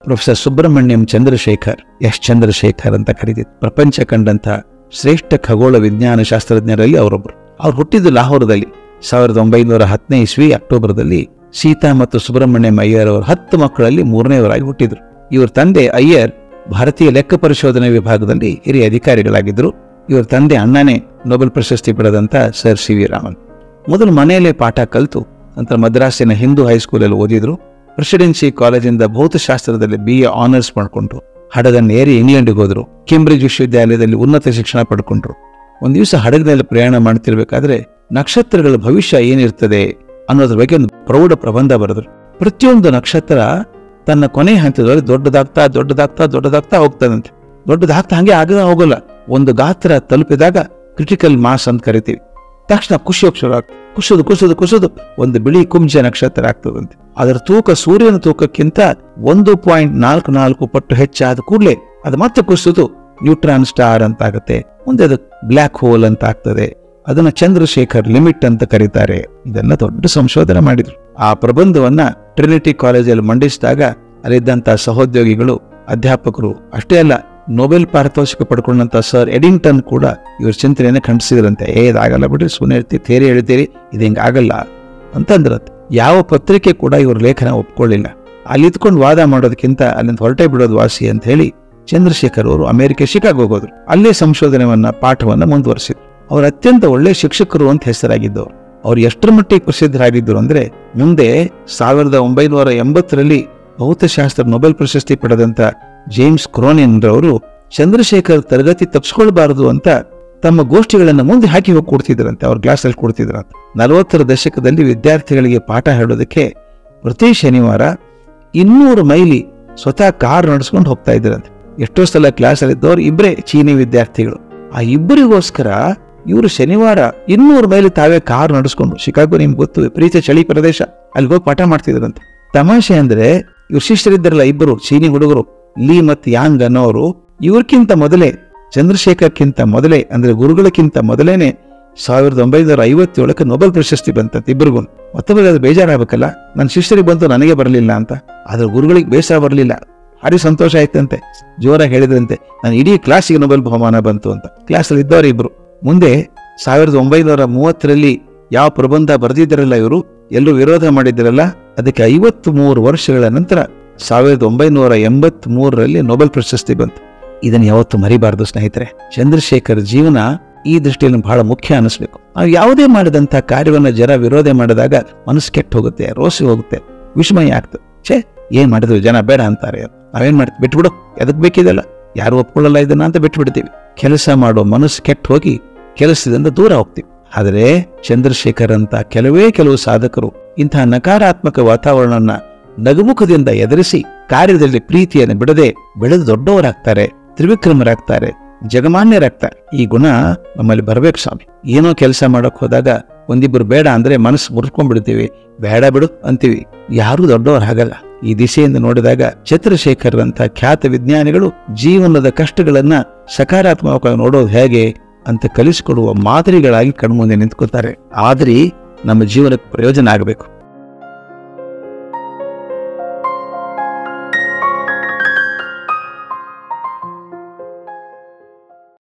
Professor Subrahmanyam Chandrashekhar, S Chandrashekhar ಅಂತ ಕರೀತಿದ್ರು. ಪ್ರಪಂಚ ಕಂಡಂತ ಶ್ರೇಷ್ಠ ಖಗೋಳ ವಿಜ್ಞಾನ ಶಾಸ್ತ್ರಜ್ಞರಲ್ಲಿ ಅವರೊಬ್ಬರು. ಅವ್ರು ಹುಟ್ಟಿದ್ದು ಲಾಹೋರದಲ್ಲಿ 1910ನೇ ಇಸ್ವಿ ಅಕ್ಟೋಬರ್ದಲ್ಲಿ. ಸೀತಾ ಮತ್ತು ಸುಬ್ರಹ್ಮಣ್ಯಂ ಅಯ್ಯರ್ ಅವರು 10 ಮಕ್ಕಳಲ್ಲಿ 3ನೇವರಾಗಿ ಹುಟ್ಟಿದ್ರು. ಇವ್ರ ತಂದೆ ಅಯ್ಯರ್ ಭಾರತೀಯ ಲೆಕ್ಕ ಪರಿಶೋಧನೆ ವಿಭಾಗದಲ್ಲಿ ಹಿರಿಯ ಅಧಿಕಾರಿಗಳಾಗಿದ್ದರು. ಇವ್ರ ತಂದೆ ಅಣ್ಣನೇ ನೊಬೆಲ್ ಪ್ರಶಸ್ತಿ ಪಡೆದಂತ ಸರ್ ಸಿ ವಿ ರಾಮನ್. ಮೊದಲು ಮನೆಯಲ್ಲೇ ಪಾಠ ಕಲಿತು ನಂತರ ಮದ್ರಾಸಿನ ಹಿಂದೂ ಹೈಸ್ಕೂಲಲ್ಲಿ ಓದಿದ್ರು. ಪ್ರೆಸಿಡೆನ್ಸಿ ಕಾಲೇಜಿಂದ ಭೌತಶಾಸ್ತ್ರದಲ್ಲಿ BA ಆನರ್ಸ್ ಮಾಡಿಕೊಂಡ್ರು. ಹಡಗನ್ನೇರಿ ಇಂಗ್ಲೆಂಡ್ಗೆ ಹೋದ್ರು. ಕೇಂಬ್ರಿಡ್ಜ್ ವಿಶ್ವವಿದ್ಯಾಲಯದಲ್ಲಿ ಉನ್ನತ ಶಿಕ್ಷಣ ಪಡ್ಕೊಂಡ್ರು. ಒಂದ್ ದಿವಸ ಹಡಗಿನಲ್ಲಿ ಪ್ರಯಾಣ ಮಾಡ್ತಿರ್ಬೇಕಾದ್ರೆ ನಕ್ಷತ್ರಗಳ ಭವಿಷ್ಯ ಏನಿರ್ತದೆ ಅನ್ನೋದ್ರ ಬಗ್ಗೆ ಒಂದು ಪ್ರೌಢ ಪ್ರಬಂಧ ಬರೆದ್ರು. ಪ್ರತಿಯೊಂದು ನಕ್ಷತ್ರ ತನ್ನ ಕೊನೆ ಹಂತದಲ್ಲಿ ದೊಡ್ಡದಾಗ್ತಾ ಹೋಗ್ತದಂತೆ. ದೊಡ್ಡದಾಗ್ತಾ ಹಂಗೆ ಆಗ ಹೋಗಲ್ಲ. ಒಂದು ಗಾತ್ರ ತಲುಪಿದಾಗ ಕ್ರಿಟಿಕಲ್ ಮಾಸ್ ಅಂತ ಕರಿತೀವಿ. ತಕ್ಷಣ ಕುಸಿದು ಒಂದು ಬಿಳಿ ಕುಂಜ ನಕ್ಷತ್ರ ಆಗ್ತದಂತೆ. ಅದರ ತೂಕ ಸೂರ್ಯನ ತೂಕಕ್ಕಿಂತ 1.44 ಪಟ್ಟು ಹೆಚ್ಚಾದ ಕೂಡಲೇ ಅದು ಮತ್ತೆ ಕುಸಿದು ನ್ಯೂಟ್ರಾನ್ ಸ್ಟಾರ್ ಅಂತ ಆಗುತ್ತೆ. ಮುಂದೆ ಅದು ಬ್ಲ್ಯಾಕ್ ಹೋಲ್ ಅಂತ ಆಗ್ತದೆ. ಅದನ್ನ ಚಂದ್ರಶೇಖರ್ ಲಿಮಿಟ್ ಅಂತ ಕರೀತಾರೆ. ಇದೆಲ್ಲ ದೊಡ್ಡ ಸಂಶೋಧನೆ ಮಾಡಿದ್ರು. ಆ ಪ್ರಬಂಧವನ್ನ ಟ್ರಿನಿಟಿ ಕಾಲೇಜಲ್ಲಿ ಮಂಡಿಸಿದಾಗ ಅಲ್ಲಿದ್ದಂತ ಸಹೋದ್ಯೋಗಿಗಳು, ಅಧ್ಯಾಪಕರು ಅಷ್ಟೇ ಅಲ್ಲ, ನೊಬೆಲ್ ಪಾರಿತೋಷಿಕ ಪಡ್ಕೊಂಡಂತ ಸರ್ ಎಡಿಂಗ್ಟನ್ ಕೂಡ ಇವ್ರ ಚಿಂತನೆಯನ್ನು ಖಂಡಿಸಿದ್ರಂತೆ. ಇದಾಗಲ್ಲ ಬಿಡ್ರಿ, ಸುಮ್ಮನೆ ಇರ್ತೀರಿ, ಥೇರಿ ಹೇಳ್ತೀರಿ, ಇದು ಹಿಂಗ ಆಗಲ್ಲ ಅಂತಂದ್ರಂತೆ. ಯಾವ ಪತ್ರಿಕೆ ಕೂಡ ಇವ್ರ ಲೇಖನ ಒಪ್ಕೊಳ್ಳಿಲ್ಲ. ಅಲ್ಲಿ ಇದ್ಕೊಂಡು ವಾದ ಮಾಡೋದಕ್ಕಿಂತ ಅಲ್ಲಿಂದ ಹೊರಟೆ ಬಿಡೋದು ವಾಸಿ ಅಂತ ಹೇಳಿ ಚಂದ್ರಶೇಖರ್ ಅವರು ಅಮೆರಿಕ ಶಿಕಾಗೋಗೆ ಹೋದ್ರು. ಅಲ್ಲೇ ಸಂಶೋಧನೆಯನ್ನ ಪಾಠವನ್ನ ಮುಂದುವರಿಸಿದ್ರು. ಅವರು ಅತ್ಯಂತ ಒಳ್ಳೆ ಶಿಕ್ಷಕರು ಅಂತ ಹೆಸರಾಗಿದ್ದವರು. ಅವ್ರು ಎಷ್ಟರ ಮಟ್ಟಿಗೆ ಪ್ರಸಿದ್ಧರಾಗಿದ್ದರು ಅಂದ್ರೆ, ಮುಂದೆ 1980ರಲ್ಲಿ ಭೌತಶಾಸ್ತ್ರ ನೊಬೆಲ್ ಪ್ರಶಸ್ತಿ ಪಡೆದಂತ ಜೇಮ್ಸ್ ಕ್ರೋನಿನ್ ರವರು ಚಂದ್ರಶೇಖರ್ ತರಗತಿ ತಪ್ಪಿಸ್ಕೊಳ್ಬಾರದು ಅಂತ ತಮ್ಮ ಗೋಷ್ಠಿಗಳನ್ನ ಮುಂದೆ ಹಾಕಿ ಹೋಗಿ ಕೊಡ್ತಿದ್ರಂತೆ. ಅವ್ರ ಕ್ಲಾಸಲ್ಲಿ ಕೊಡ್ತಿದ್ರಂತೆ. 40ರ ದಶಕದಲ್ಲಿ ವಿದ್ಯಾರ್ಥಿಗಳಿಗೆ ಪಾಠ ಹೇಳೋದಕ್ಕೆ ಪ್ರತಿ ಶನಿವಾರ 200 ಮೈಲಿ ಸ್ವತಃ ಕಾರ್ ನಡೆಸ್ಕೊಂಡು ಹೋಗ್ತಾ ಇದ್ರಂತೆ. ಎಷ್ಟೋ ಸಲ ಕ್ಲಾಸಲ್ಲಿದ್ದವ್ರು ಇಬ್ಬರೇ ಚೀನಿ ವಿದ್ಯಾರ್ಥಿಗಳು. ಆ ಇಬ್ಬರಿಗೋಸ್ಕರ ಇವರು ಶನಿವಾರ 200 ಮೈಲಿ ತಾವೇ ಕಾರ್ ನಡೆಸ್ಕೊಂಡು, ಶಿಕಾಗೋ ನಿಮ್ಗೆ ಗೊತ್ತು, ವಿಪರೀತ ಚಳಿ ಪ್ರದೇಶ, ಅಲ್ಲಿ ಹೋಗಿ ಪಾಠ ಮಾಡ್ತಿದ್ರಂತೆ. ತಮಾಷೆ ಅಂದ್ರೆ ಇವ್ರ ಶಿಷ್ಯರಿದ್ದಾರಲ್ಲ ಇಬ್ಬರು ಚೀನಿ ಹುಡುಗರು, ಲೀ ಮತ್ತು ಯಾಂಗ್ ಅನ್ನೋರು, ಇವ್ರಕ್ಕಿಂತ ಮೊದಲೇ, ಚಂದ್ರಶೇಖರ್ಕ್ಕಿಂತ ಮೊದಲೇ ಅಂದ್ರೆ ಗುರುಗಳಕ್ಕಿಂತ ಮೊದಲೇನೆ 1957ಕ್ಕೆ ನೊಬೆಲ್ ಪ್ರಶಸ್ತಿ ಬಂತಂತೆ ಇಬ್ಬರಿಗೂ. ಮತ್ತೊಬ್ಬರಿಗೆ ಅದು ಬೇಜಾರಾಗಬೇಕಲ್ಲ, ನನ್ನ ಶಿಷ್ಯರಿಗೆ ಬಂತು ನನಗೆ ಬರಲಿಲ್ಲ ಅಂತ. ಆದ್ರೆ ಗುರುಗಳಿಗೆ ಬೇಸರ ಬರಲಿಲ್ಲ, ಭಾರಿ ಸಂತೋಷ ಆಯ್ತಂತೆ. ಜೋರಾಗಿ ಹೇಳಿದ್ರಂತೆ, ನಾನು ಇಡೀ ಕ್ಲಾಸಿಗೆ ನೊಬೆಲ್ ಬಹುಮಾನ ಬಂತು ಅಂತ. ಕ್ಲಾಸಲ್ಲಿ ಇದ್ದವರು ಇಬ್ರು. ಮುಂದೆ 1930ರಲ್ಲಿ ಯಾವ ಪ್ರಬಂಧ ಬರೆದಿದ್ದರಲ್ಲ ಇವರು, ಎಲ್ಲರೂ ವಿರೋಧ ಮಾಡಿದ್ದರಲ್ಲ, ಅದಕ್ಕೆ 53 ವರ್ಷಗಳ ನಂತರ 1983ರಲ್ಲಿ ನೊಬೆಲ್ ಪ್ರಶಸ್ತಿ ಬಂತು. ಇದನ್ನು ಯಾವತ್ತು ಮರಿಬಾರದು ಸ್ನೇಹಿತರೆ. ಚಂದ್ರಶೇಖರ್ ಜೀವನ ಈ ದೃಷ್ಟಿಯಲ್ಲಿ ಬಹಳ ಮುಖ್ಯ ಅನಿಸ್ಬೇಕು. ನಾವು ಯಾವುದೇ ಮಾಡಿದಂಥ ಕಾರ್ಯವನ್ನ ಜನ ವಿರೋಧ ಮಾಡಿದಾಗ ಮನಸ್ಸು ಕೆಟ್ಟು ಹೋಗುತ್ತೆ, ರೋಸಿ ಹೋಗುತ್ತೆ, ವಿಸ್ಮಯ ಆಗ್ತದೆ. ಏನ್ ಮಾಡಿದ್ರು ಜನ ಬೇಡ ಅಂತಾರೆ, ನಾವೇನ್ ಮಾಡ್ತೀವಿ, ಬಿಟ್ಬಿಡು, ಎದಕ್ ಬೇಕಿದೆಲ್ಲ, ಯಾರು ಒಪ್ಕೊಳ್ಳಲ್ಲ ಇದನ್ನ ಅಂತ ಬಿಟ್ಬಿಡ್ತೀವಿ. ಕೆಲಸ ಮಾಡೋ ಮನಸ್ಸು ಕೆಟ್ಟು ಹೋಗಿ ಕೆಲಸದಿಂದ ದೂರ ಹೋಗ್ತೀವಿ. ಆದರೆ ಚಂದ್ರಶೇಖರ್ ಅಂತ ಕೆಲವು ಸಾಧಕರು ಇಂತಹ ನಕಾರಾತ್ಮಕ ವಾತಾವರಣವನ್ನ ನಗುಮುಖದಿಂದ ಎದುರಿಸಿ ಕಾರ್ಯದಲ್ಲಿ ಪ್ರೀತಿಯನ್ನು ಬಿಡದೆ ಬೆಳೆದು ದೊಡ್ಡವರಾಗ್ತಾರೆ, ತ್ರಿವಿಕ್ರಮರಾಗ್ತಾರೆ, ಜಗಮಾನ್ಯರಾಗ್ತಾರೆ. ಈ ಗುಣ ನಮ್ಮಲ್ಲಿ ಬರ್ಬೇಕು ಸ್ವಾಮಿ. ಏನೋ ಕೆಲಸ ಮಾಡಕ್ ಹೋದಾಗ ಒಂದಿಬ್ಬರು ಬೇಡ ಅಂದ್ರೆ ಮನಸ್ಸು ಮುರ್ಕೊಂಡ್ಬಿಡ್ತೀವಿ, ಬೇಡ ಬಿಡು ಅಂತೀವಿ. ಯಾರೂ ದೊಡ್ಡವರಾಗಲ್ಲ. ಈ ದಿಶೆಯಿಂದ ನೋಡಿದಾಗ ಚಂದ್ರಶೇಖರ್ ಅಂತ ಖ್ಯಾತ ವಿಜ್ಞಾನಿಗಳು ಜೀವನದ ಕಷ್ಟಗಳನ್ನ ಸಕಾರಾತ್ಮಕವಾಗಿ ನೋಡೋದು ಹೇಗೆ ಅಂತ ಕಲಿಸಿಕೊಡುವ ಮಾದರಿಗಳಾಗಿ ಕಣ್ಮುಂದೆ ನಿಂತ್ಕೋತಾರೆ. ಆದ್ರೆ ನಮ್ಮ ಜೀವನಕ್ಕೆ ಪ್ರಯೋಜನ ಆಗಬೇಕು.